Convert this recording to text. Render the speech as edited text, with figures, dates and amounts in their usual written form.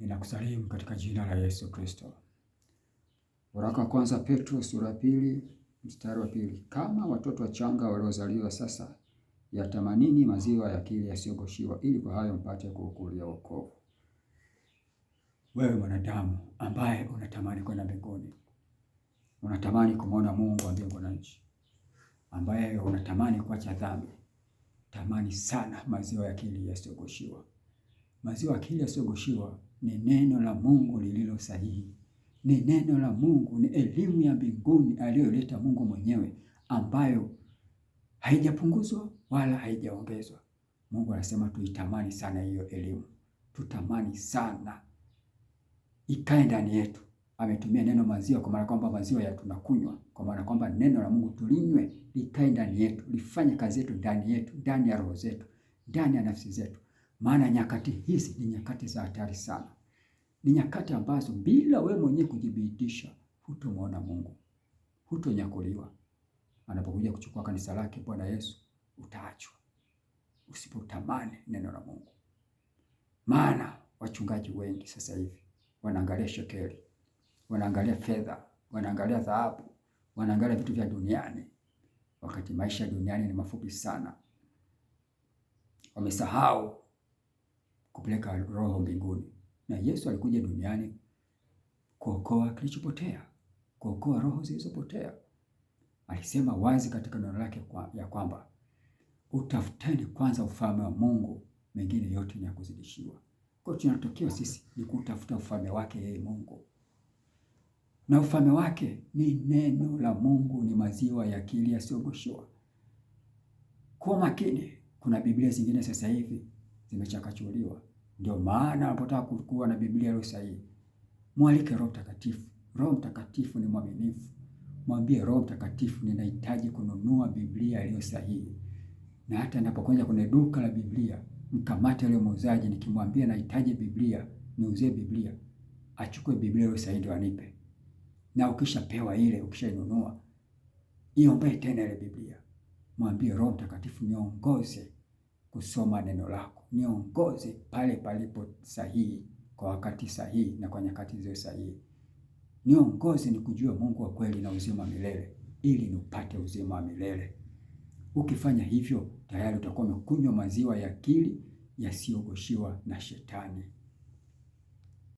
Ninakusalimu katika jina la Yesu Kristo. Waraka wa kwanza Petro sura ya 2 mstari wa 2. Kama watoto wachanga waliozaliwa sasa, yatamanini maziwa ya akili yasiyogoshiwa, ili kwa hayo mpate kuukulia wokovu. Wewe mwanadamu ambaye unatamani kwenda mbinguni, unatamani kumwona Mungu wa mbingu na nchi, ambaye unatamani kuacha dhambi, tamani sana maziwa ya akili yasiyogoshiwa. Maziwa ya akili yasiyogoshiwa ni neno la Mungu lililo sahihi. Ni neno la Mungu, ni elimu ya mbinguni aliyoleta Mungu mwenyewe, ambayo haijapunguzwa wala haijaongezwa. Mungu anasema tuitamani sana hiyo elimu, tutamani sana ikae ndani yetu. Ametumia neno maziwa kwa maana kwamba maziwa ya tunakunywa, kwa maana kwamba neno la Mungu tulinywe, likae ndani yetu, lifanye kazi yetu ndani yetu, ndani ya roho zetu, ndani ya nafsi zetu. Maana nyakati hizi ni nyakati za hatari sana. Ni nyakati ambazo bila wewe mwenyewe kujibidisha hutomwona Mungu, hutonyakuliwa. Anapokuja kuchukua kanisa lake Bwana Yesu, utaachwa usipotamani neno la Mungu. Maana wachungaji wengi sasa hivi wanaangalia shekeli, wanaangalia fedha, wanaangalia dhahabu, wanaangalia vitu vya duniani, wakati maisha duniani ni mafupi sana. Wamesahau kupeleka roho mbinguni. Na Yesu alikuja duniani kuokoa kilichopotea, kuokoa roho zilizopotea. Alisema wazi katika neno lake ya kwamba utafuteni kwanza ufalme wa Mungu, mengine yote ni ya kuzidishiwa. Kwa hiyo tunatakiwa sisi ni kutafuta ufalme wake yeye Mungu. Na ufalme wake ni neno la Mungu, ni maziwa ya akili yasiyogoshiwa. Kwa makini, kuna Biblia zingine sasa hivi zimechakachuliwa. Ndio maana unapotaka kuwa na Biblia iliyo sahihi, mwalike Roho Mtakatifu. Roho Mtakatifu ni mwaminifu. Mwambie Roho Mtakatifu, ninahitaji kununua Biblia iliyo sahihi. Na hata ninapokwenda kwenye duka la Biblia, mkamate yule muuzaji, nikimwambia nahitaji Biblia, niuzie Biblia, achukue Biblia iliyo sahihi ndio anipe. Na ukishapewa ile, ukishainunua, iombe tena ile Biblia. Mwambie Roho Mtakatifu, niongoze kusoma neno lako, niongoze pale palipo sahihi, kwa wakati sahihi na kwa nyakati zile sahihi. Niongoze nikujue Mungu wa kweli na uzima milele, ili nipate uzima wa milele. Ukifanya hivyo, tayari utakuwa umekunywa maziwa ya akili yasiyogoshiwa na Shetani.